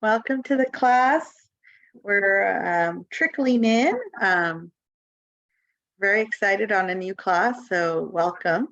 Welcome to the class. We're trickling in. Very excited on a new class, so welcome.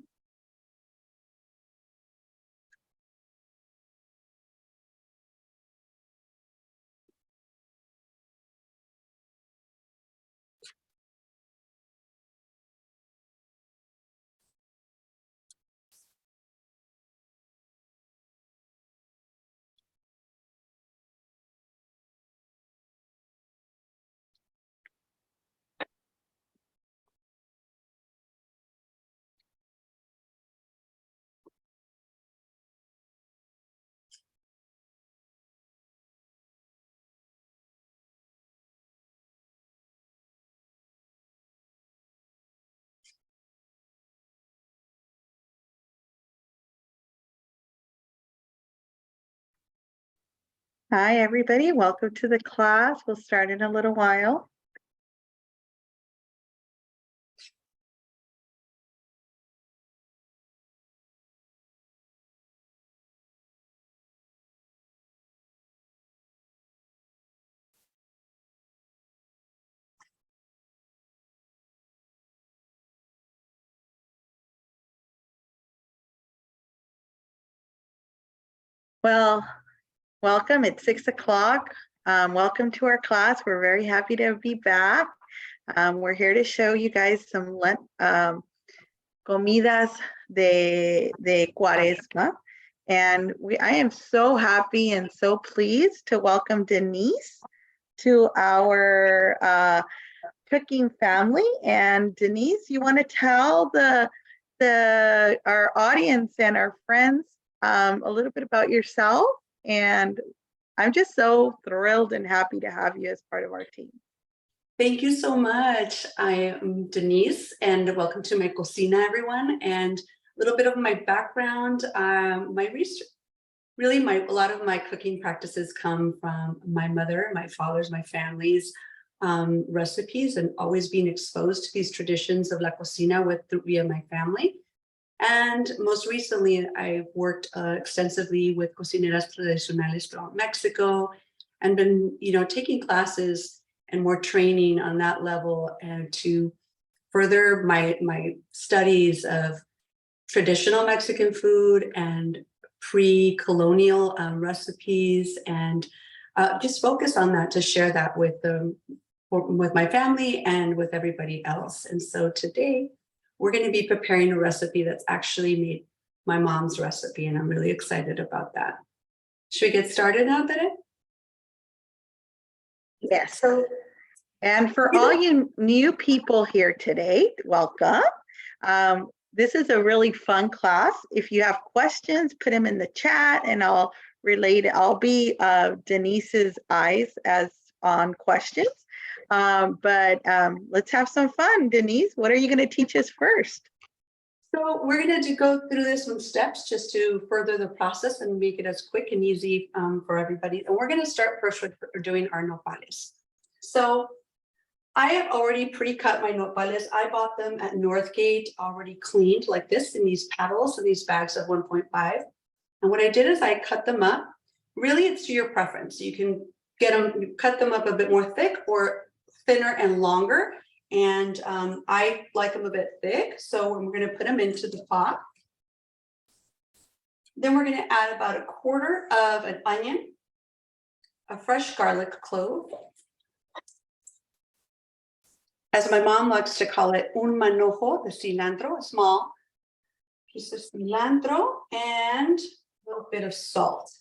Hi, everybody. Welcome to the class. We'll start in a little while. Well, welcome. It's 6 o'clock. Welcome to our class. We're very happy to be back. We're here to show you guys some comidas de Cuaresma. And I am so happy and so pleased to welcome Denise to our cooking family. And Denise, you want to tell our audience and our friends a little bit about yourself? And I'm just so thrilled and happy to have you as part of our team. Thank you so much. I am Denise, and welcome to my cocina, everyone. And a little bit of my background. My research, really, a lot of my cooking practices come from my mother, my father's, my family's recipes, and always being exposed to these traditions of la cocina via my family. And most recently, I've worked extensively with cocineras tradicionales from Mexico, and been, taking classes and more training on that level, and to further my studies of traditional Mexican food and pre-colonial recipes, and just focus on that to share that with my family and with everybody else. And so today, we're going to be preparing a recipe that's actually made my mom's recipe, and I'm really excited about that. Should we get started now, Tere? Yes. And for all you new people here today, welcome. This is a really fun class. If you have questions, put them in the chat and I'll relate it. I'll be Denise's eyes as on questions. But let's have some fun. Denise, what are you going to teach us first? So we're going to go through this in steps just to further the process and make it as quick and easy for everybody. And we're going to start first with doing our nopales. So I have already pre-cut my nopales. I bought them at Northgate already cleaned like this in these paddles, in these bags of 1.5. And what I did is I cut them up. Really, it's to your preference. You can cut them up a bit more thick or thinner and longer. And I like them a bit thick. So we're going to put them into the pot. Then we're going to add about a quarter of an onion, a fresh garlic clove. As my mom likes to call it, un manojo de cilantro, a small piece of cilantro, and a little bit of salt.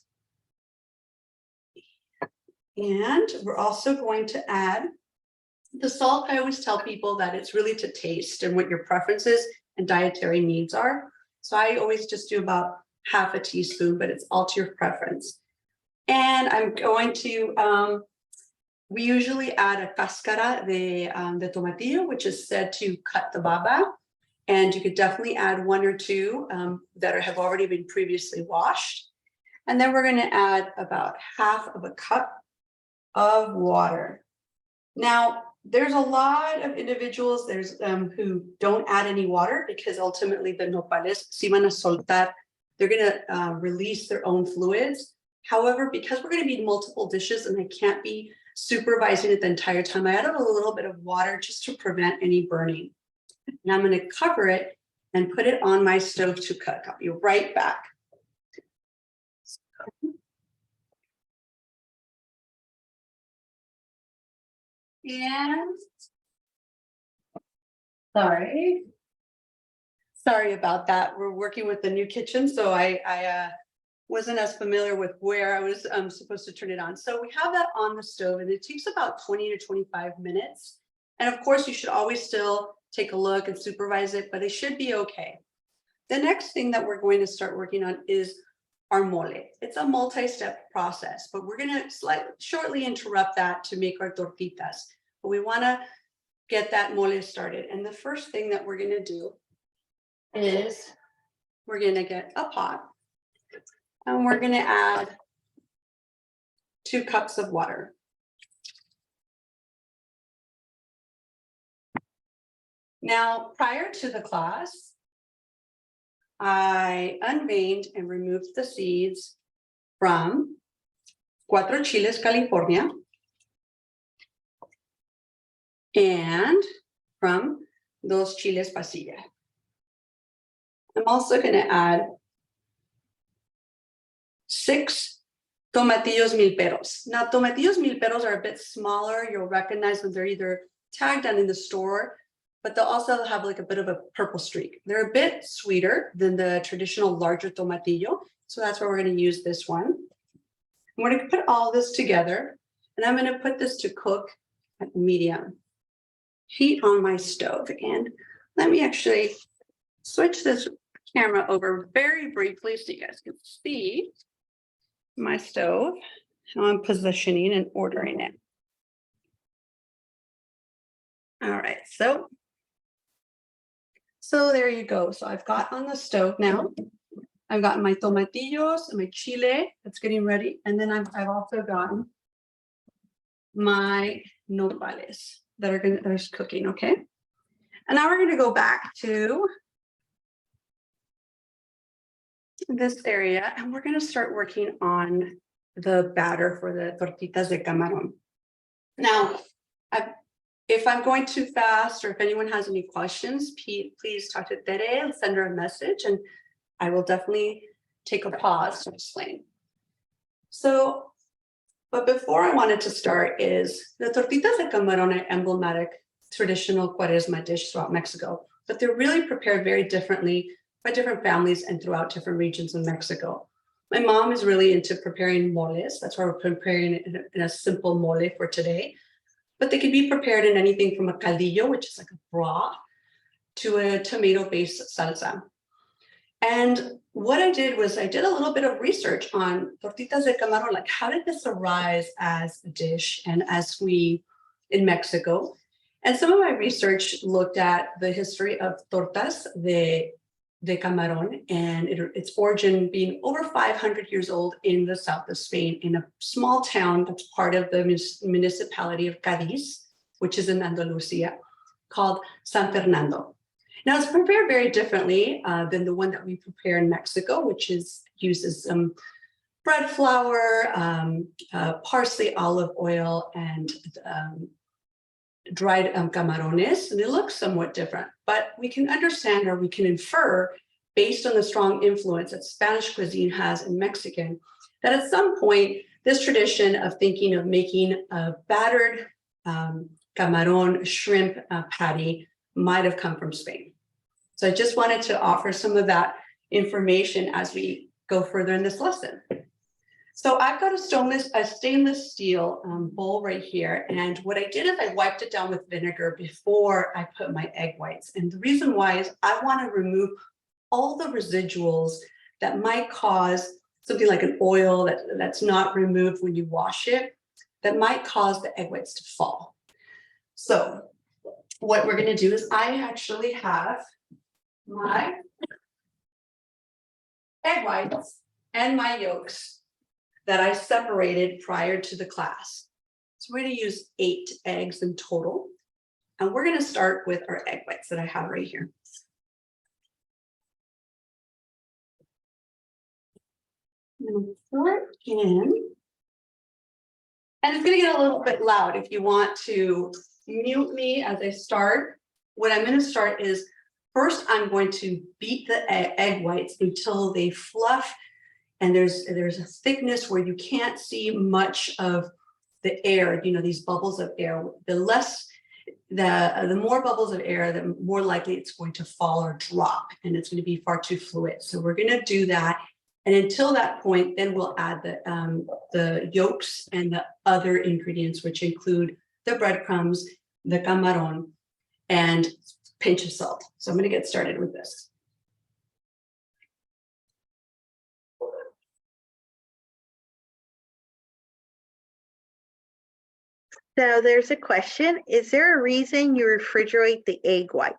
And we're also going to add the salt. I always tell people that it's really to taste and what your preferences and dietary needs are. So I always just do about half a teaspoon, but it's all to your preference. And I'm going to, we usually add a cáscara de tomatillo, which is said to cut the baba. And you could definitely add one or two that have already been previously washed. And then we're going to add about half of a cup of water. Now, there's a lot of individuals who don't add any water because ultimately the nopales, si van a soltar, they're going to release their own fluids. However, because we're going to be multiple dishes and I can't be supervising it the entire time, I added a little bit of water just to prevent any burning. And I'm going to cover it and put it on my stove to cook. I'll be right back. And sorry about that. We're working with the new kitchen, so I wasn't as familiar with where I was supposed to turn it on. So we have that on the stove, and it takes about 20 to 25 minutes. And of course, you should always still take a look and supervise it, but it should be okay. The next thing that we're going to start working on is our mole. It's a multi-step process, but we're going to shortly interrupt that to make our tortitas. But we want to get that mole started. And the first thing that we're going to do is we're going to get a pot and we're going to add 2 cups of water. Now, prior to the class, I unveined and removed the seeds from 4 Chiles California and from 2 Chiles Pasilla. I'm also going to add 6 Tomatillos Milperos. Now, Tomatillos Milperos are a bit smaller. You'll recognize them. They're either tagged down in the store, but they'll also have like a bit of a purple streak. They're a bit sweeter than the traditional larger tomatillo. So that's where we're going to use this one. I'm going to put all this together, and I'm going to put this to cook at medium heat on my stove. And let me actually switch this camera over very briefly so you guys can see my stove, how I'm positioning and ordering it. All right, so there you go. So I've got on the stove now, I've got my tomatillos and my chile that's getting ready. And then I've also gotten my nopales that are cooking, okay? And now we're gonna go back to this area and we're gonna start working on the batter for the tortitas de Camaron. Now, if I'm going too fast or if anyone has any questions, please talk to Tere and send her a message and I will definitely take a pause to explain. So, but before I wanted to start is the tortitas de Camaron are emblematic traditional Cuaresma dish throughout Mexico, but they're really prepared very differently by different families and throughout different regions in Mexico. My mom is really into preparing moles. That's why we're preparing it in a simple mole for today. But they can be prepared in anything from a caldillo, which is like a broth, to a tomato-based salsa. And what I did was I did a little bit of research on tortitas de Camaron, like how did this arise as a dish and as in Mexico? And some of my research looked at the history of tortas de Camaron and its origin being over 500 years old in the south of Spain, in a small town that's part of the municipality of Cádiz, which is in Andalusia, called San Fernando. Now, it's prepared very differently than the one that we prepare in Mexico, which uses bread flour, parsley, olive oil, and dried camarones, and it looks somewhat different, but we can understand or we can infer based on the strong influence that Spanish cuisine has in Mexican, that at some point, this tradition of thinking of making a battered camaron shrimp patty might have come from Spain. So I just wanted to offer some of that information as we go further in this lesson. So I've got a stainless steel bowl right here. And what I did is I wiped it down with vinegar before I put my egg whites. And the reason why is I want to remove all the residuals that might cause something like an oil that's not removed when you wash it, that might cause the egg whites to fall. So what we're going to do is I actually have my egg whites and my yolks that I separated prior to the class. So we're going to use 8 eggs in total. And we're going to start with our egg whites that I have right here. I'm gonna throw it in. And it's gonna get a little bit loud. If you want to mute me as I start, what I'm gonna start is, first I'm going to beat the egg whites until they fluff and there's a thickness where you can't see much of the air, you know, these bubbles of air. The more bubbles of air, the more likely it's going to fall or drop, and it's going to be far too fluid. So we're going to do that. And until that point, then we'll add the yolks and the other ingredients, which include the breadcrumbs, the Camaron, and pinch of salt. So I'm going to get started with this. So there's a question. Is there a reason you refrigerate the egg whites?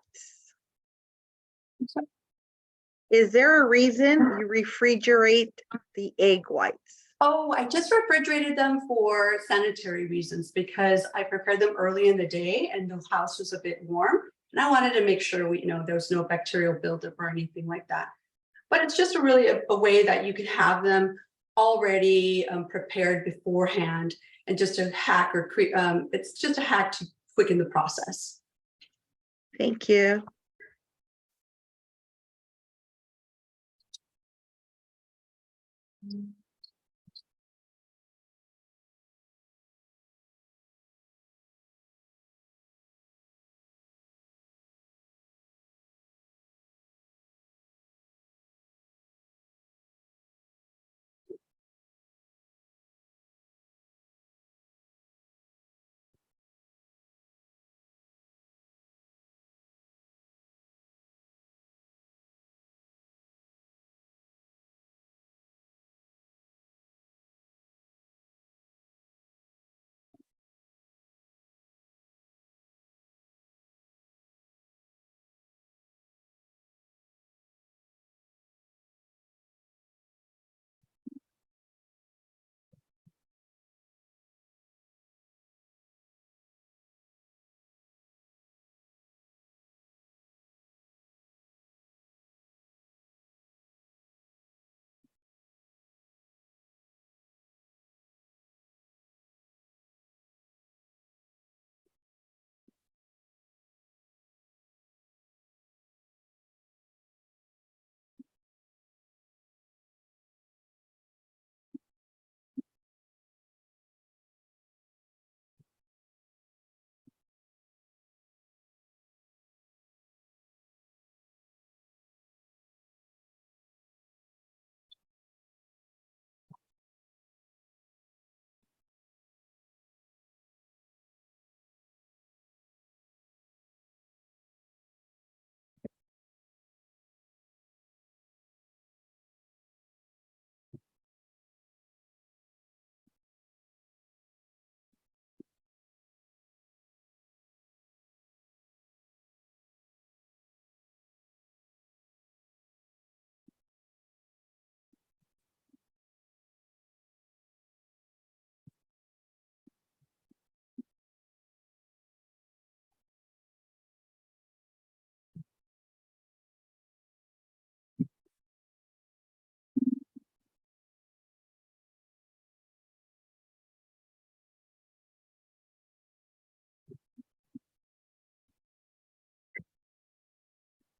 Is there a reason you refrigerate the egg whites? Oh, I just refrigerated them for sanitary reasons because I prepared them early in the day and the house was a bit warm. And I wanted to make sure there was no bacterial buildup or anything like that. But it's just really a way that you can have them already prepared beforehand, and just a hack it's just a hack to quicken the process. Thank you.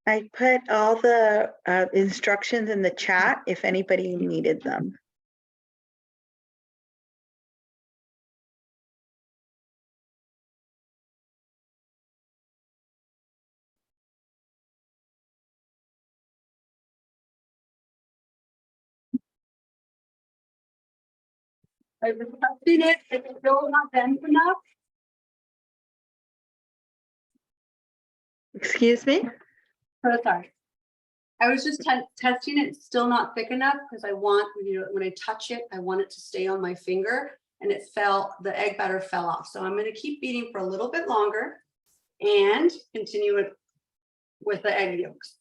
I put all the instructions in the chat if anybody needed them. I was testing it. It's still not dense enough. Excuse me? Oh, sorry. I was just testing it. It's still not thick enough because I want, when I touch it, I want it to stay on my finger, and the egg batter fell off. So I'm going to keep beating for a little bit longer and continue it with the egg yolks.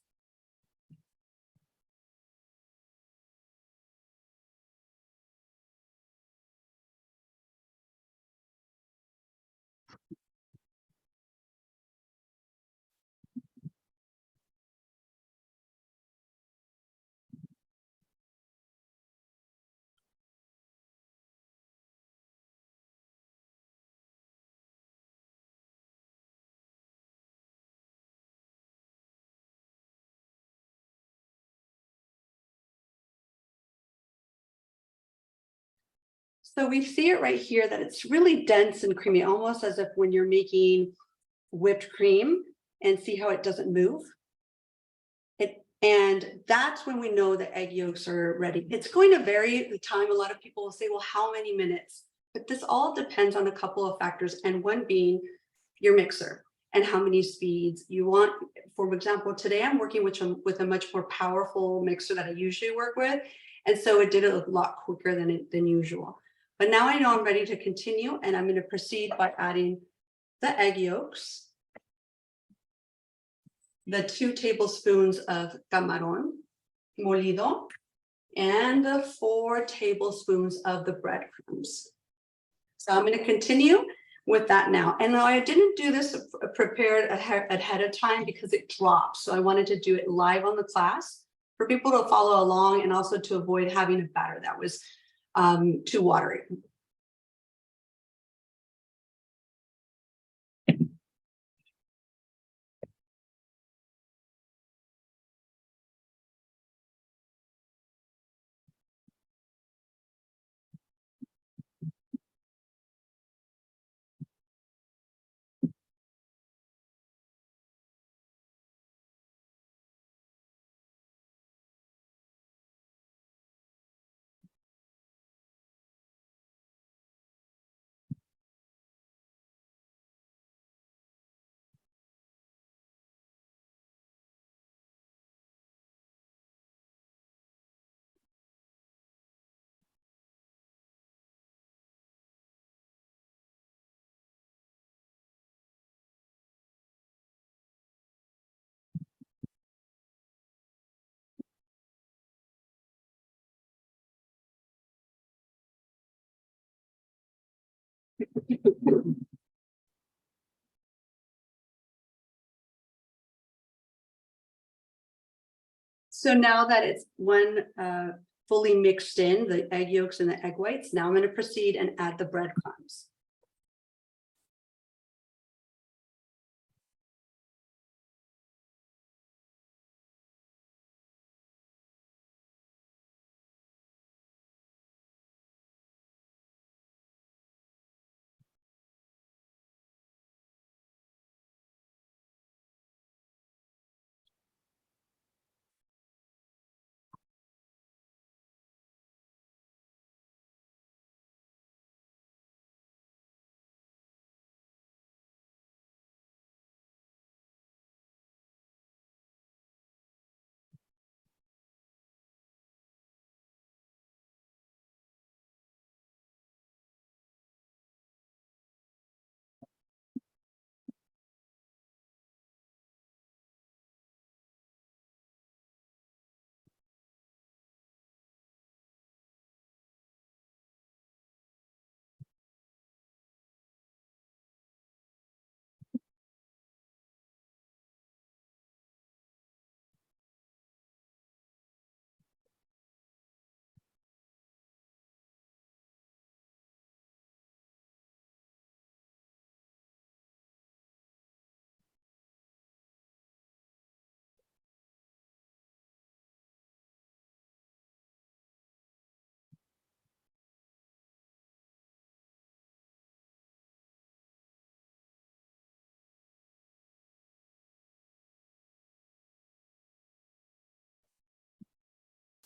So we see it right here that it's really dense and creamy, almost as if when you're making whipped cream, and see how it doesn't move. And that's when we know the egg yolks are ready. It's going to vary the time. A lot of people will say, well, how many minutes? But this all depends on a couple of factors, and one being your mixer and how many speeds you want. For example, today I'm working with a much more powerful mixer that I usually work with. And so it did it a lot quicker than usual. But now I know I'm ready to continue, and I'm going to proceed by adding the egg yolks, the 2 tablespoons of Camarón, Molido, and the 4 tablespoons of the breadcrumbs. So I'm going to continue with that now. And I didn't do this prepared ahead of time because it drops. So I wanted to do it live on the class for people to follow along, and also to avoid having a batter that was too watery. So now that it's fully mixed in, the egg yolks and the egg whites, now I'm going to proceed and add the breadcrumbs.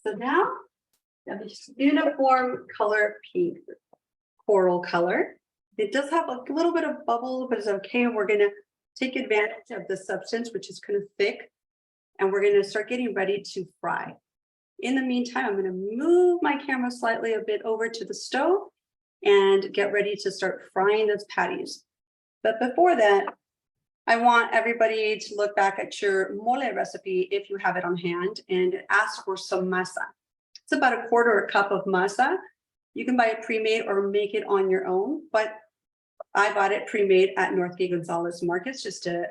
So now, this uniform color pink, coral color. It does have a little bit of bubble, but it's okay. And we're going to take advantage of the substance, which is kind of thick, and we're going to start getting ready to fry. In the meantime, I'm going to move my camera slightly a bit over to the stove and get ready to start frying those patties. But before that, I want everybody to look back at your mole recipe if you have it on hand, and ask for some masa. It's about 1/4 cup of masa. You can buy it pre-made or make it on your own, but I bought it pre-made at Northgate Gonzalez Markets just to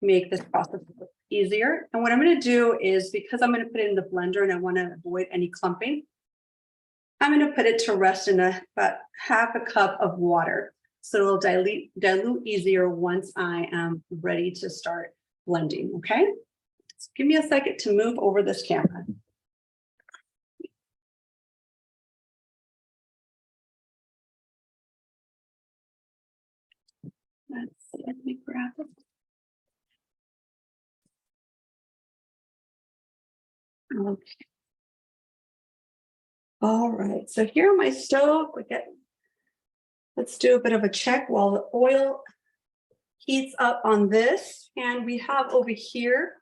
make this process easier. And what I'm going to do is, because I'm going to put it in the blender and I want to avoid any clumping, I'm going to put it to rest in about 1/2 cup of water. So it'll dilute easier once I am ready to start blending, okay? So give me a second to move over this camera. Let's see, let me grab it. Okay. All right, so here on my stove, let's do a bit of a check while the oil heats up on this. And we have over here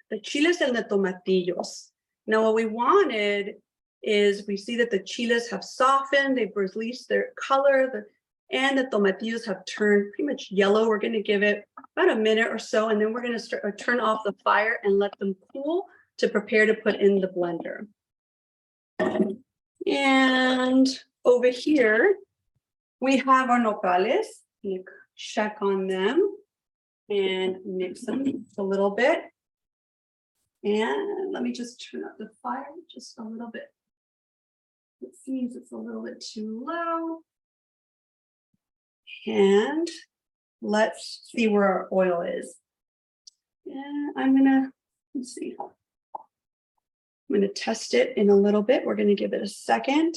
the chiles and the tomatillos. Now, what we wanted is we see that the chiles have softened, they've released their color, and the tomatillos have turned pretty much yellow. We're going to give it about a minute or so, and then we're going to turn off the fire and let them cool to prepare to put in the blender. And over here, we have our nopales. Check on them and mix them a little bit. And let me just turn up the fire just a little bit. It seems it's a little bit too low. And let's see where our oil is. And let's see. I'm going to test it in a little bit. We're going to give it a second.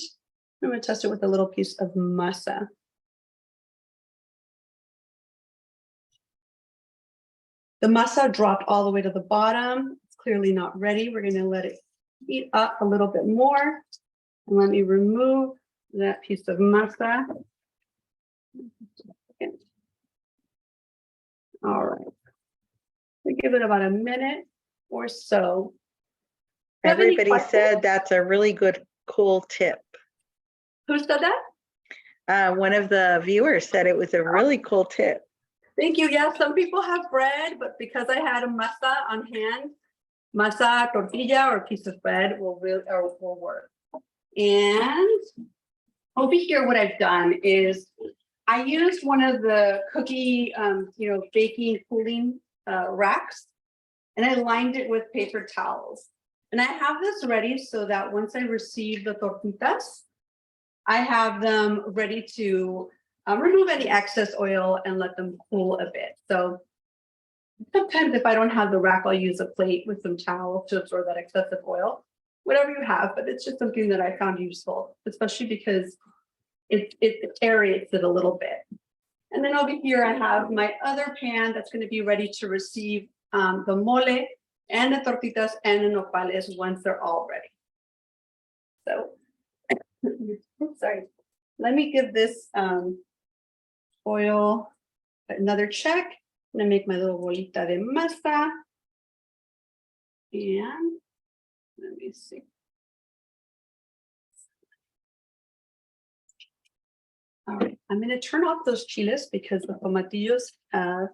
I'm going to test it with a little piece of masa. The masa dropped all the way to the bottom. It's clearly not ready. We're going to let it heat up a little bit more. And let me remove that piece of masa. All right. We give it about a minute or so. Everybody said that's a really good, cool tip. Who said that? One of the viewers said it was a really cool tip. Thank you. Yeah, some people have bread, but because I had a masa on hand, masa, tortilla, or a piece of bread will work. And over here, what I've done is I used one of the cookie, baking cooling racks, and I lined it with paper towels. And I have this ready so that once I receive the tortitas, I have them ready to remove any excess oil and let them cool a bit. So sometimes if I don't have the rack, I'll use a plate with some towel to absorb that excessive oil, whatever you have, but it's just something that I found useful, especially because it aerates it a little bit. And then over here, I have my other pan that's going to be ready to receive the mole and the tortitas and the nopales once they're all ready. So, sorry, let me give this oil another check. I'm gonna make my little bolita de masa. And let me see. All right, I'm gonna turn off those chiles because the tomatillos are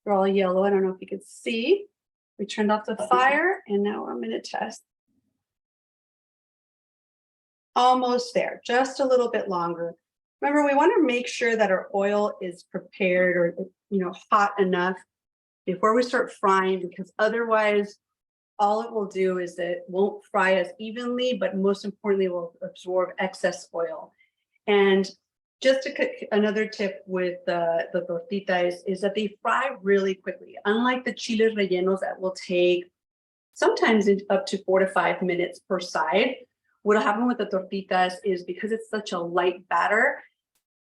all yellow. I don't know if you can see. We turned off the fire and now I'm gonna test. Almost there, just a little bit longer. Remember, we want to make sure that our oil is prepared or hot enough before we start frying, because otherwise all it will do is it won't fry as evenly, but most importantly will absorb excess oil. And just another tip with the tortitas is that they fry really quickly. Unlike the chiles rellenos that will take sometimes up to 4 to 5 minutes per side. What'll happen with the tortitas is because it's such a light batter,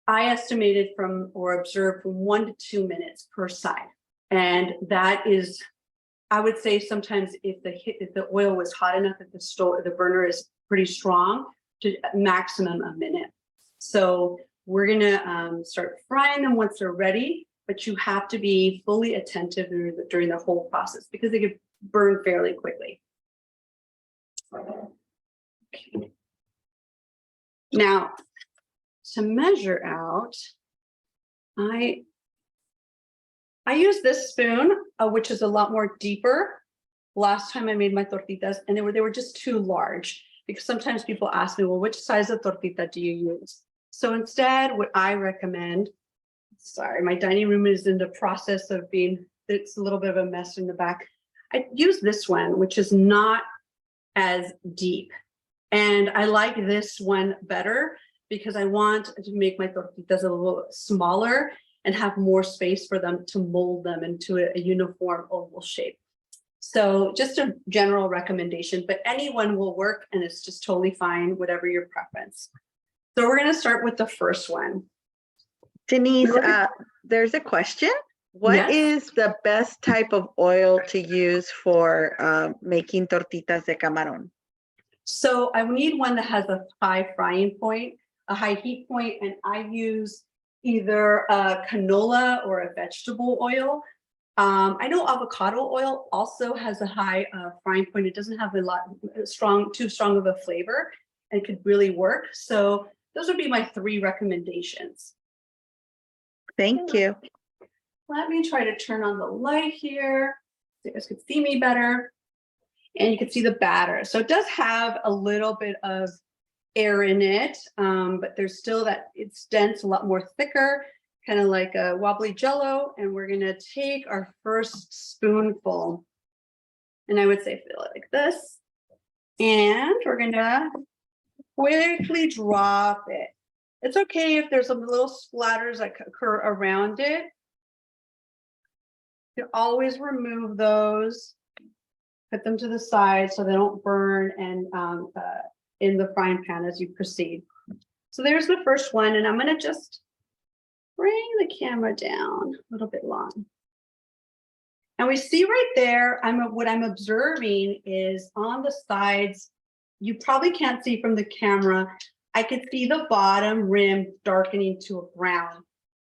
I estimated observed from 1 to 2 minutes per side. And that is, I would say sometimes if the oil was hot enough, if the burner is pretty strong, to maximum a minute. So we're gonna start frying them once they're ready, but you have to be fully attentive during the whole process because they can burn fairly quickly. Okay. Now, to measure out, I use this spoon, which is a lot more deeper. Last time I made my tortitas, and they were just too large, because sometimes people ask me, well, which size of tortita do you use? So instead, what I recommend, sorry, my dining room is in the process of it's a little bit of a mess in the back. I use this one, which is not as deep. And I like this one better because I want to make my tortitas a little smaller and have more space for them to mold them into a uniform oval shape. So just a general recommendation, but anyone will work and it's just totally fine, whatever your preference. So we're going to start with the first one. Denise, there's a question. What is the best type of oil to use for making tortitas de camarón? So I need one that has a high frying point, a high heat point, and I use either a canola or a vegetable oil. I know avocado oil also has a high frying point. It doesn't have too strong of a flavor and could really work. So those would be my 3 recommendations. Thank you. Let me try to turn on the light here so you guys can see me better. And you can see the batter. So it does have a little bit of air in it, but there's still that it's dense, a lot more thicker, kind of like a wobbly jello. And we're gonna take our first spoonful. And I would say fill it like this. And we're gonna quickly drop it. It's okay if there's some little splatters that occur around it. You can always remove those. Put them to the side so they don't burn and in the frying pan as you proceed. So there's the first one, and I'm gonna just bring the camera down a little bit long. And we see right there, what I'm observing is on the sides, you probably can't see from the camera, I could see the bottom rim darkening to a brown,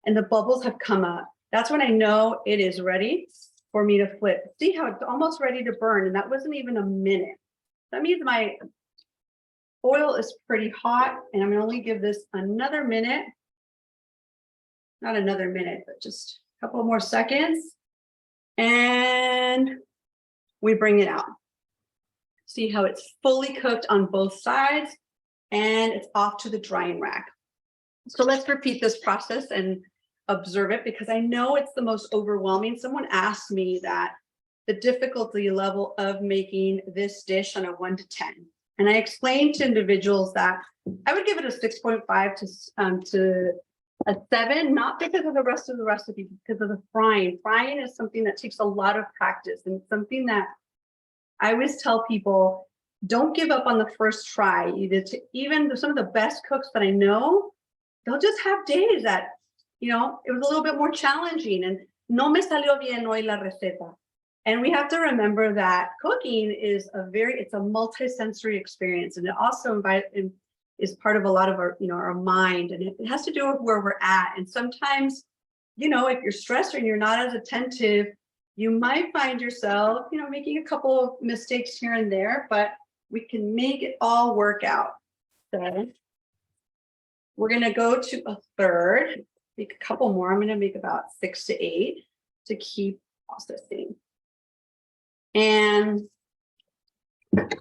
and the bubbles have come up. That's when I know it is ready for me to flip. See how it's almost ready to burn, and that wasn't even a minute. That means my oil is pretty hot, and I'm gonna only give this another minute. Not another minute, but just a couple more seconds. And we bring it out. See how it's fully cooked on both sides, and it's off to the drying rack. So let's repeat this process and observe it, because I know it's the most overwhelming. Someone asked me that the difficulty level of making this dish on a 1 to 10. And I explained to individuals that I would give it a 6.5 to a 7, not because of the rest of the recipe, because of the frying. Frying is something that takes a lot of practice, and something that I always tell people, don't give up on the first try. Even some of the best cooks that I know, they'll just have days that, you know, it was a little bit more challenging and no me salió bien hoy la receta. And we have to remember that cooking is it's a multi-sensory experience, and it also is part of a lot of our, our mind, and it has to do with where we're at. And sometimes, if you're stressed and you're not as attentive, you might find yourself, making a couple of mistakes here and there, but we can make it all work out. So we're gonna go to a third. Make a couple more. I'm going to make about 6 to 8 to keep processing. And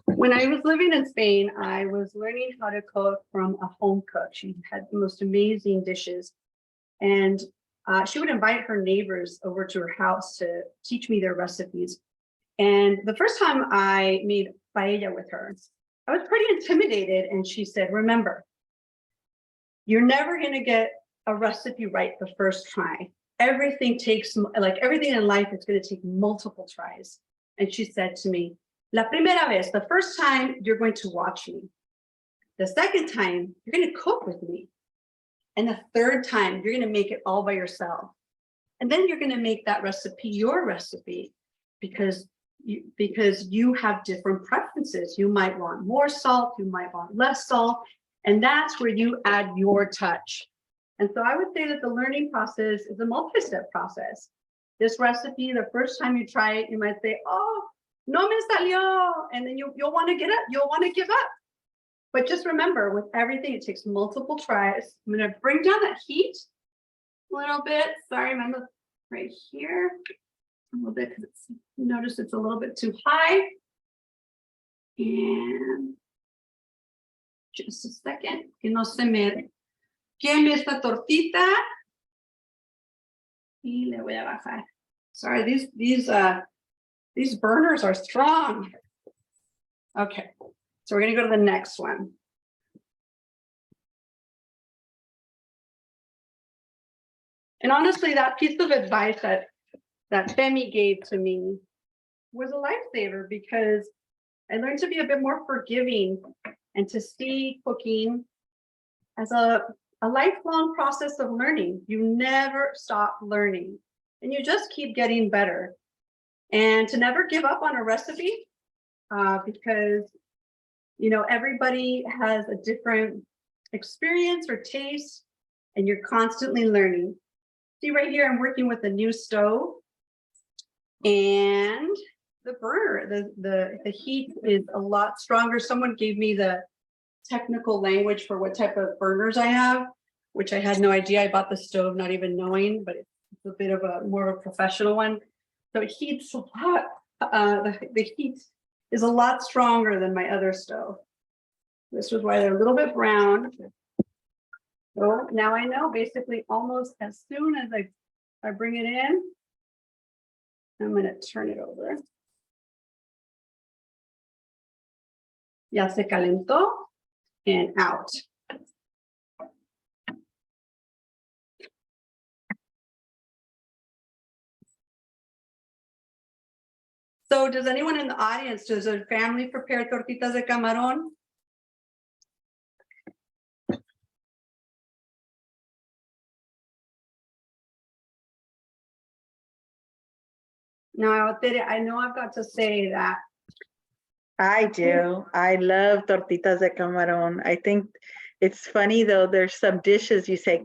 when I was living in Spain, I was learning how to cook from a home cook. She had the most amazing dishes, and she would invite her neighbors over to her house to teach me their recipes. And the first time I made paella with her, I was pretty intimidated, and she said, remember, you're never going to get a recipe right the first try. Everything takes, like everything in life, it's going to take multiple tries. And she said to me, la primera vez, the first time, you're going to watch me. The second time, you're going to cook with me. And the third time, you're going to make it all by yourself. And then you're going to make that recipe your recipe, because you have different preferences. You might want more salt, you might want less salt, and that's where you add your touch. And so I would say that the learning process is a multi-step process. This recipe, the first time you try it, you might say, oh, no me salió, and then you'll want to get up, you'll want to give up. But just remember, with everything, it takes multiple tries. I'm going to bring down that heat a little bit. Sorry, I'm right here a little bit, because notice it's a little bit too high. And just a second, que no se me queme esta tortita. Y le voy a bajar. Sorry, these burners are strong. Okay, so we're going to go to the next one. And honestly, that piece of advice that Femi gave to me was a lifesaver, because I learned to be a bit more forgiving and to see cooking as a a lifelong process of learning. You never stop learning and you just keep getting better. And to never give up on a recipe because, you know, everybody has a different experience or taste and you're constantly learning. See right here, I'm working with a new stove and the burner, the heat is a lot stronger. Someone gave me the technical language for what type of burners I have, which I had no idea. I bought the stove not even knowing, but it's a bit of a more of a professional one. So it heats a lot. The heat is a lot stronger than my other stove. This is why they're a little bit brown. So now I know basically almost as soon as I bring it in, I'm going to turn it over. Ya se calentó and out. So does anyone in the audience, does a family prepare tortitas de camarón? Now, Tere, I know I've got to say that. I do. I love tortitas de camarón. I think it's funny though, there's some dishes you say,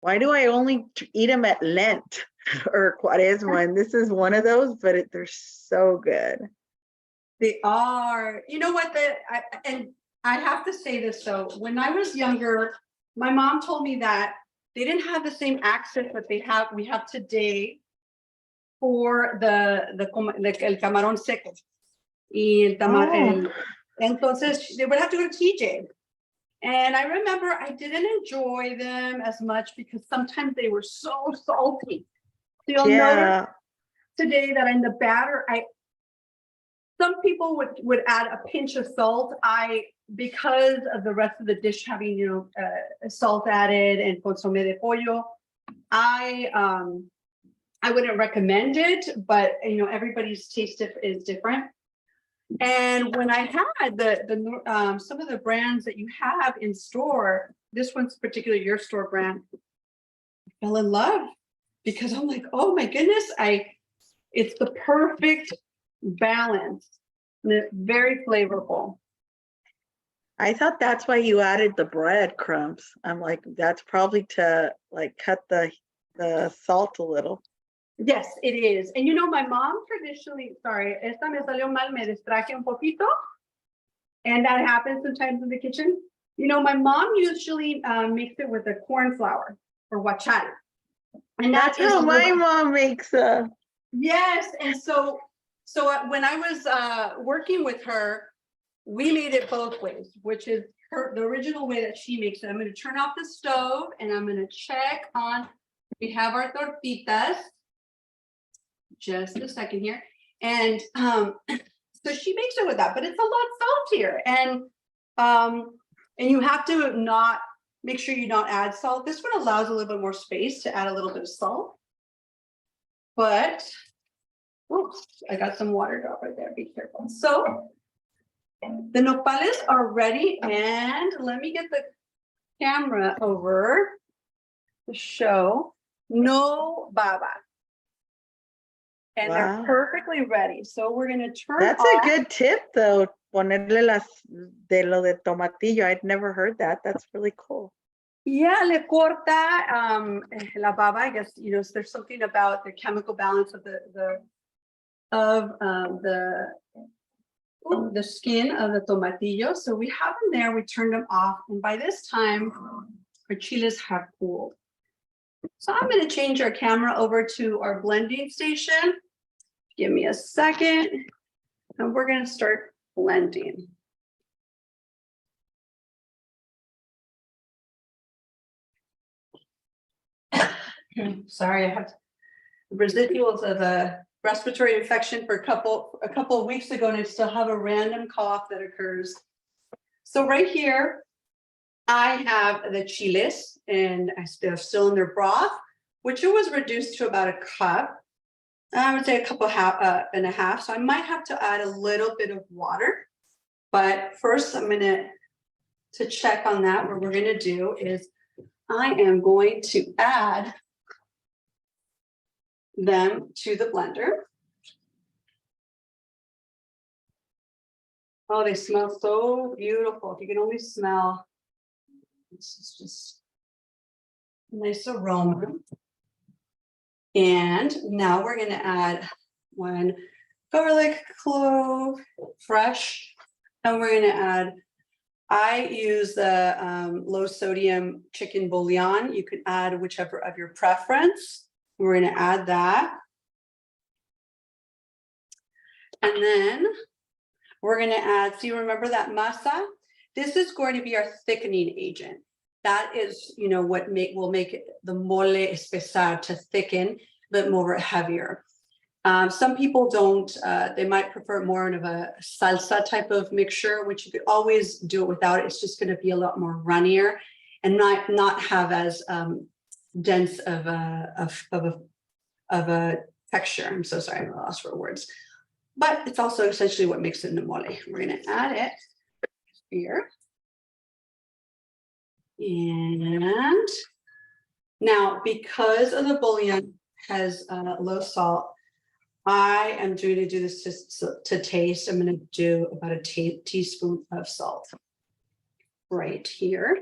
why do I only eat them at Lent or Cuaresma? And this is one of those, but they're so good. They are. You know what? And I have to say this though, when I was younger, my mom told me that they didn't have the same access that we have today for el camarón seco. Y el entonces they would have to go to TJ. And I remember I didn't enjoy them as much because sometimes they were so salty. So you'll notice today that in the batter, some people would add a pinch of salt. Because of the rest of the dish having, you know, salt added and consomé de pollo, I wouldn't recommend it, but you know, everybody's taste is different. And when I had some of the brands that you have in store, this one's particularly your store brand, I fell in love because I'm like, oh my goodness, it's the perfect balance. And it's very flavorful. I thought that's why you added the breadcrumbs. I'm like, that's probably to like cut the salt a little. Yes, it is. And you know, my mom traditionally, sorry, esta me salió mal, me distraje un poquito. And that happens sometimes in the kitchen. You know, my mom usually makes it with a corn flour or guachal. And that's how my mom makes Yes. And so when I was working with her, we made it both ways, which is the original way that she makes it. I'm going to turn off the stove and I'm going to check on, we have our tortitas. Just a second here. And so she makes it with that, but it's a lot saltier. And you have to not make sure you don't add salt. This one allows a little bit more space to add a little bit of salt. But oops, I got some water drop right there. Be careful. So the nopales are ready, and let me get the camera over to show no baba. And they're perfectly ready. So we're going to turn That's off. a good tip though. Ponerle de lo de tomatillo. I'd never heard that. That's really cool. Yeah, le corta la baba. I guess, you know, there's something about the chemical balance of the skin of the tomatillo. So we have them there. We turned them off. And by this time, our chiles have cooled. So I'm going to change our camera over to our blending station. Give me a second. And we're going to start blending. Sorry, I have residuals of a respiratory infection for a couple of weeks ago, and I still have a random cough that occurs. So right here, I have the chiles, and they're still in their broth, which it was reduced to about a cup. I would say a cup and a half. So I might have to add a little bit of water. But first, I'm going to to check on that, what we're going to do is I am going to add them to the blender. Oh, they smell so beautiful. If you can only smell, this is just a nice aroma. And now we're going to add one garlic clove, fresh, and we're going to add, I use the low sodium chicken bouillon. You could add whichever of your preference. We're going to add that. And then we're going to add, so you remember that masa? This is going to be our thickening agent. That is, you know, what will make it, the mole espesar, to thicken, but more heavier. Some people don't, they might prefer more of a salsa type of mixture, which you could always do it without. It's just going to be a lot more runnier and not have as dense of a texture. I'm so sorry, I'm lost for words. But it's also essentially what makes it in the mole. We're going to add it here. And now, because of the bouillon has low salt, I am going to do this to taste. I'm going to do about a teaspoon of salt right here.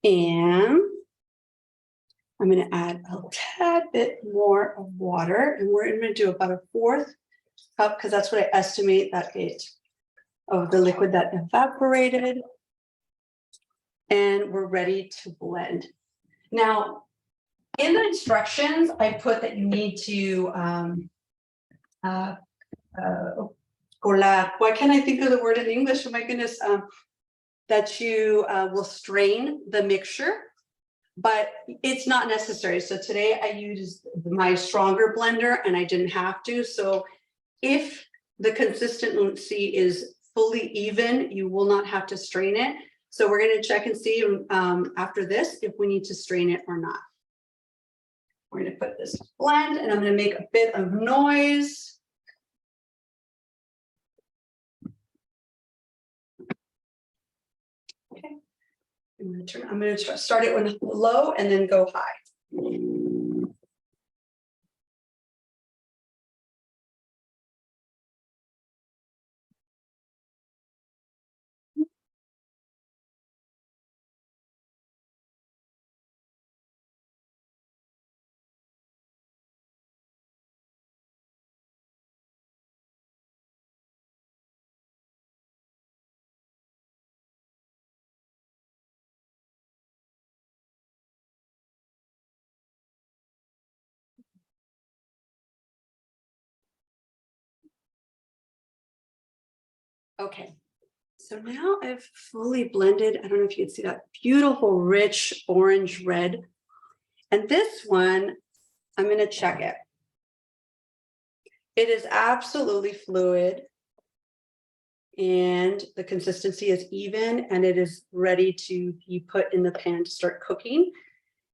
And I'm going to add a tad bit more of water. And we're going to do about a 1/4 cup, because that's what I estimate that of the liquid that evaporated. And we're ready to blend. Now, in the instructions, I put that you need to why can't I think of the word in English? Oh my goodness. That you will strain the mixture, but it's not necessary. So today I used my stronger blender and I didn't have to. So if the consistency is fully even, you will not have to strain it. So we're going to check and see after this if we need to strain it or not. We're going to put this blend and I'm going to make a bit of noise. Okay. I'm going to start it with low and then go high. Okay, so now I've fully blended. I don't know if you can see that beautiful, rich orange red. And this one, I'm going to check it. It is absolutely fluid. And the consistency is even and it is ready to be put in the pan to start cooking.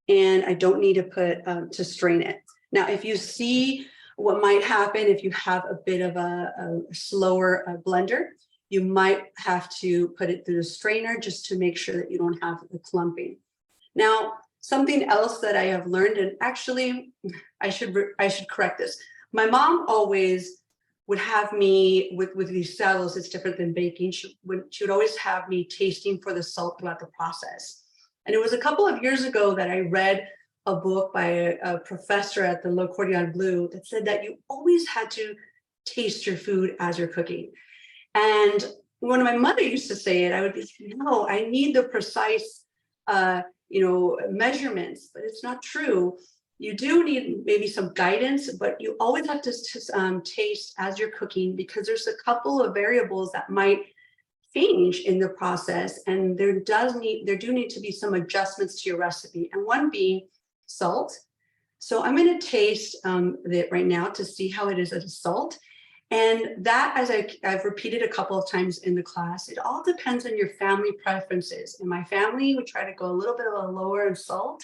And I don't need to put to strain it. Now, if you see what might happen if you have a bit of a slower blender, you might have to put it through the strainer just to make sure that you don't have the clumping. Now, something else that I have learned, and actually I should correct this. My mom always would have me with these sallows. It's different than baking. She would always have me tasting for the salt throughout the process. And it was a couple of years ago that I read a book by a professor at the Le Cordon Bleu that said that you always had to taste your food as you're cooking. And when my mother used to say it, I would be, no, I need the precise, measurements, but it's not true. You do need maybe some guidance, but you always have to taste as you're cooking, because there's a couple of variables that might change in the process, and there do need to be some adjustments to your recipe, and one being salt. So I'm going to taste it right now to see how it is as a salt. And that, as I've repeated a couple of times in the class, it all depends on your family preferences. In my family, we try to go a little bit of a lower in salt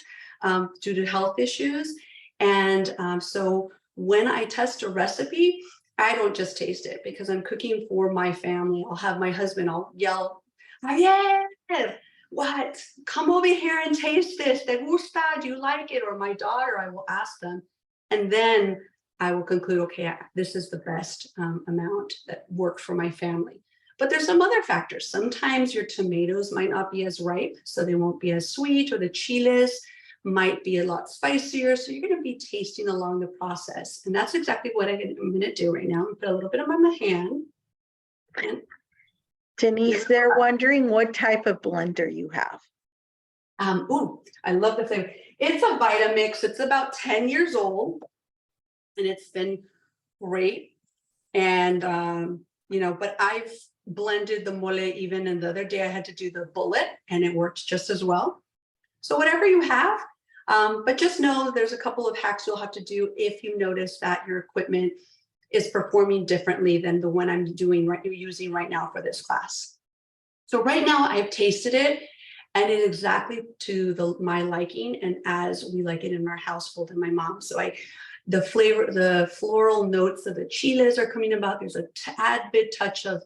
due to health issues. And so when I test a recipe, I don't just taste it because I'm cooking for my family. I'll have my husband, I'll yell, Javier, what? Come over here and taste this. ¿Te gusta? Do you like it? Or my daughter, I will ask them. And then I will conclude, okay, this is the best amount that worked for my family. But there's some other factors. Sometimes your tomatoes might not be as ripe, so they won't be as sweet, or the chiles might be a lot spicier. So you're going to be tasting along the process. And that's exactly what I'm going to do right now. I'm going to put a little bit on my hand. And Denise, they're wondering what type of blender you have. Oh, I love the flavor. It's a Vitamix. It's about 10 years old, and it's been great. And, you know, but I've blended the mole even, and the other day I had to do the bullet, and it works just as well. So whatever you have, but just know there's a couple of hacks you'll have to do if you notice that your equipment is performing differently than the one I'm using right now for this class. So right now I've tasted it, and it's exactly to my liking and as we like it in our household and my mom. So the flavor, the floral notes of the chiles are coming about. There's a tad bit touch of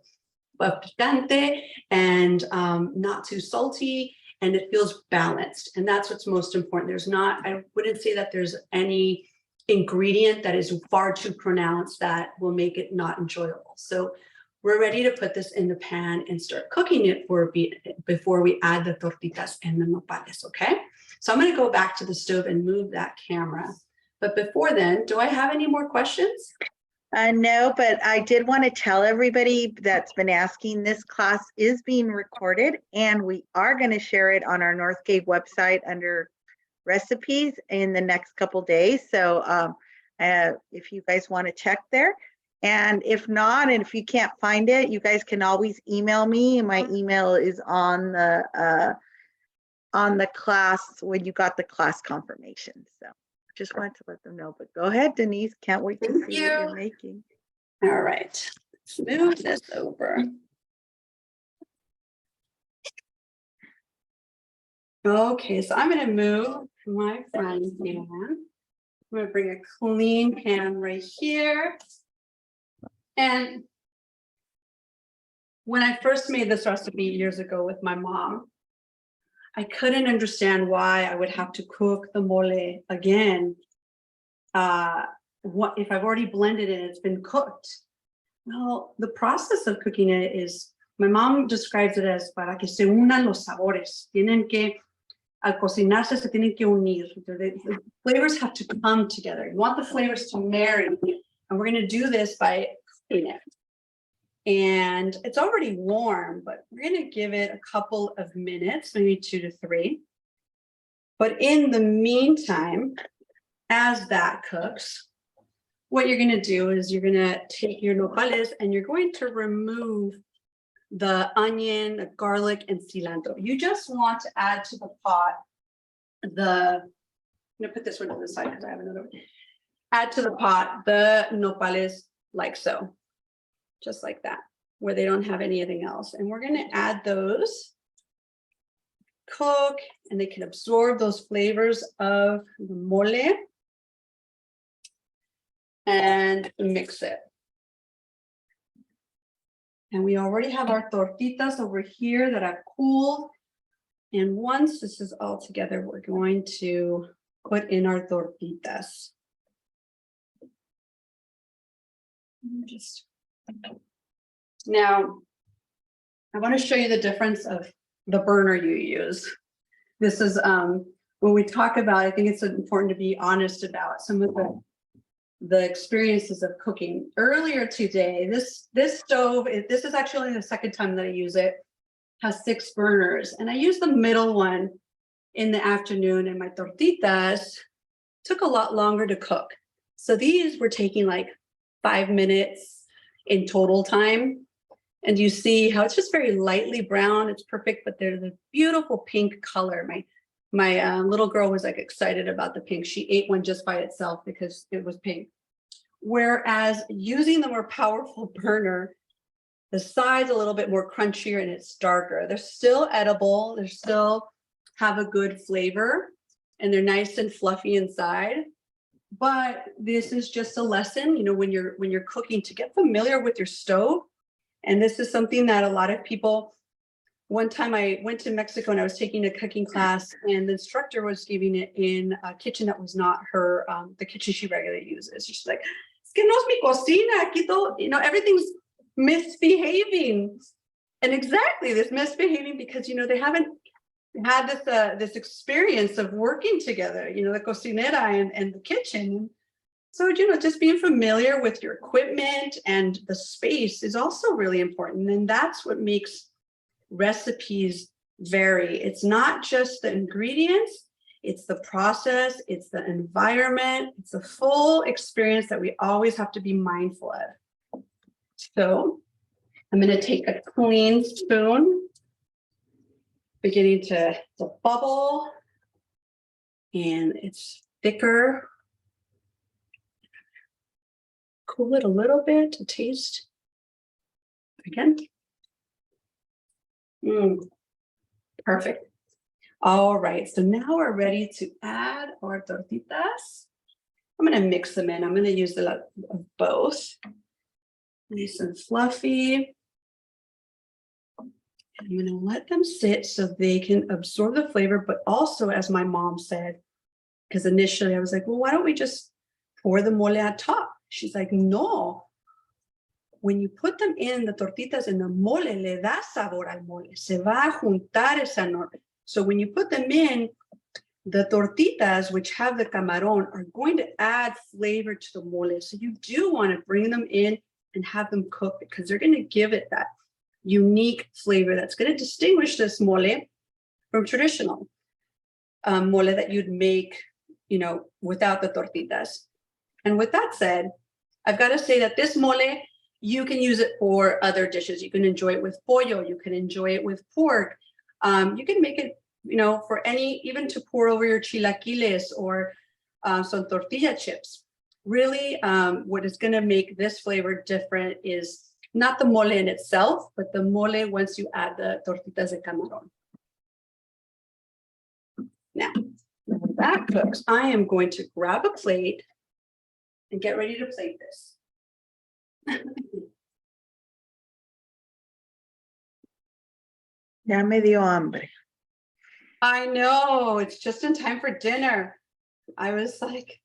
picante and not too salty, and it feels balanced. And that's what's most important. There's not, I wouldn't say that there's any ingredient that is far too pronounced that will make it not enjoyable. So we're ready to put this in the pan and start cooking it before we add the tortitas and the nopales, okay? So I'm gonna go back to the stove and move that camera. But before then, do I have any more questions? No, but I did want to tell everybody that's been asking, this class is being recorded, and we are going to share it on our Northgate website under recipes in the next couple days. So if you guys want to check there, and if not, and if you can't find it, you guys can always email me. My email is on the class when you got the class confirmation. So just wanted to let them know, but go ahead, Denise. Can't wait to see what you're making. All right, let's move this over. Okay, so I'm going to move my frying pan. I'm going to bring a clean pan right here. And when I first made this recipe years ago with my mom, I couldn't understand why I would have to cook the mole again. What if I've already blended it, it's been cooked? Well, the process of cooking it is, my mom describes it as para que se unan los sabores. Tienen que, al cocinarse, se tienen que unir. The flavors have to come together. You want the flavors to marry. And we're going to do this by cooking it. And it's already warm, but we're going to give it a couple of minutes, maybe 2 to 3. But in the meantime, as that cooks, what you're going to do is you're going to take your nopales and you're going to remove the onion, the garlic, and cilantro. You just want to add to the pot I'm going to put this one to the side because I have another one. Add to the pot the nopales like so. Just like that, where they don't have anything else. And we're going to add those, cook, and they can absorb those flavors of the mole and mix it. And we already have our tortitas over here that have cooled. And once this is all together, we're going to put in our tortitas. Now, I want to show you the difference of the burner you use. This is when we talk about, I think it's important to be honest about some of the experiences of cooking. Earlier today, this stove, this is actually the second time that I use it, has 6 burners. And I use the middle one in the afternoon, and my tortitas took a lot longer to cook. So these were taking like 5 minutes in total time. And you see how it's just very lightly brown. It's perfect, but there's a beautiful pink color. My little girl was like excited about the pink. She ate one just by itself because it was pink. Whereas using the more powerful burner, the side's a little bit more crunchier and it's darker. They're still edible. They still have a good flavor and they're nice and fluffy inside. But this is just a lesson, you know, when you're cooking, to get familiar with your stove. And this is something that a lot of people one time I went to Mexico and I was taking a cooking class, and the instructor was giving it in a kitchen that was not her, the kitchen she regularly uses. She's like, "Es que no es mi cocina, aquí todo, everything's misbehaving." And exactly, this misbehaving because, they haven't had this experience of working together, the cocinera and the kitchen. So, just being familiar with your equipment and the space is also really important. And that's what makes recipes vary. It's not just the ingredients, it's the process, it's the environment, it's the full experience that we always have to be mindful of. So I'm going to take a clean spoon, beginning to bubble, and it's thicker. Cool it a little bit to taste. Again. Perfect. All right, so now we're ready to add our tortitas. I'm going to mix them in. I'm going to use of both. Nice and fluffy. I'm going to let them sit so they can absorb the flavor, but also, as my mom said, because initially I was like, well, why don't we just pour the mole on top? She's like, no. When you put them in the tortitas in the mole, le da sabor al mole. Se va a juntar esa nor. So when you put them in, the tortitas, which have the camarón, are going to add flavor to the mole. So you do want to bring them in and have them cook, because they're going to give it that unique flavor that's going to distinguish this mole from traditional mole that you'd make, without the tortitas. And with that said, I've got to say that this mole, you can use it for other dishes. You can enjoy it with pollo. You can enjoy it with pork. You can make it, for even to pour over your chilaquiles or some tortilla chips. Really, what is going to make this flavor different is not the mole in itself, but the mole once you add the tortitas de camarón. Now, when that cooks, I am going to grab a plate and get ready to plate this. Ya me dio hambre. I know, it's just in time for dinner. I was like,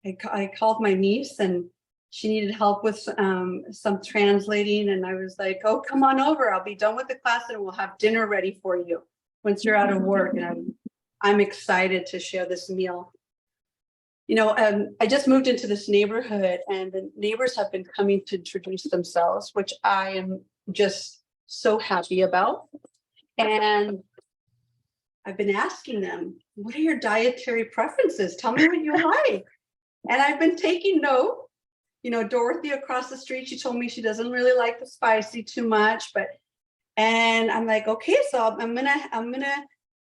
I called my niece and she needed help with some translating. And I was like, oh, come on over. I'll be done with the class and we'll have dinner ready for you once you're out of work. And I'm excited to share this meal. I just moved into this neighborhood and the neighbors have been coming to introduce themselves, which I am just so happy about. And I've been asking them, what are your dietary preferences? Tell me what you like. And I've been taking note. Dorothy across the street, she told me she doesn't really like the spicy too much, and I'm like, okay, so I'm gonna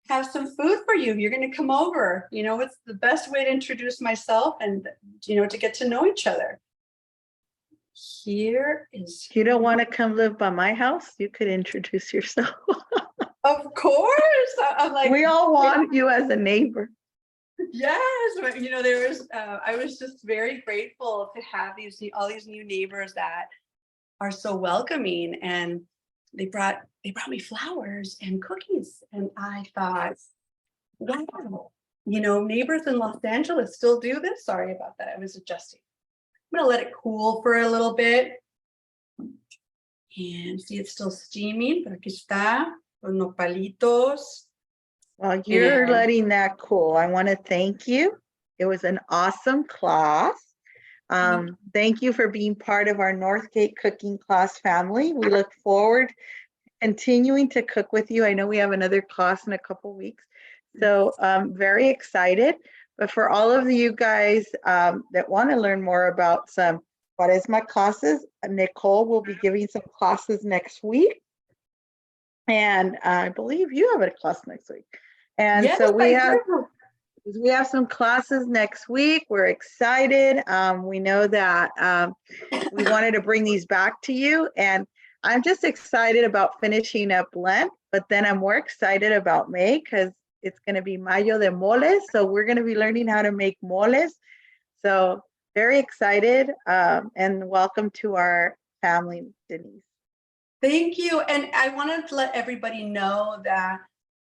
have some food for you. You're gonna come over. It's the best way to introduce myself and to get to know each other. Here is. You don't want to come live by my house? You could introduce yourself. Of course. I'm like, we all want you as a neighbor. Yes, but I was just very grateful to have all these new neighbors that are so welcoming, and they brought me flowers and cookies, and I thought, wow, neighbors in Los Angeles still do this. Sorry about that. I was adjusting. I'm gonna let it cool for a little bit, and see it's still steaming. Pero aquí está los nopalitos. While you're letting that cool, I want to thank you. It was an awesome class. Thank you for being part of our Northgate cooking class family. We look forward to continuing to cook with you. I know we have another class in a couple weeks, so I'm very excited. But for all of you guys that want to learn more about some Cuaresma classes, Nicole will be giving some classes next week. And I believe you have a class next week. And yes, so we have some classes next week. We're excited. We know that we wanted to bring these back to you. And I'm just excited about finishing up Lent, but then I'm more excited about May because it's going to be Mayo de Moles. So we're going to be learning how to make moles. So very excited and welcome to our family, Denise. Thank you. And I wanted to let everybody know that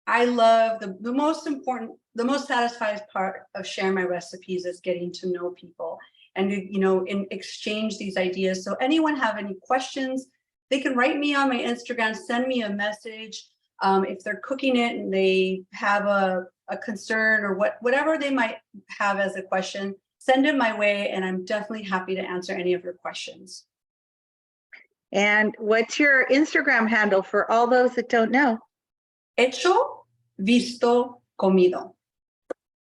I love the most important, the most satisfying part of sharing my recipes is getting to know people and, you know, in exchange these ideas. So anyone have any questions, they can write me on my Instagram, send me a message. If they're cooking it and they have a concern or whatever they might have as a question, send it my way. And I'm definitely happy to answer any of your questions. And what's your Instagram handle for all those that don't know? Hecho, visto, comido.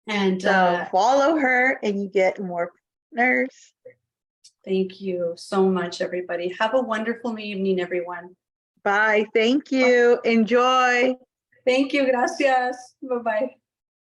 And so follow her and you get more partners. Thank you so much, everybody. Have a wonderful evening, everyone. Bye. Thank you. Enjoy. Thank you. Gracias. Bye-bye.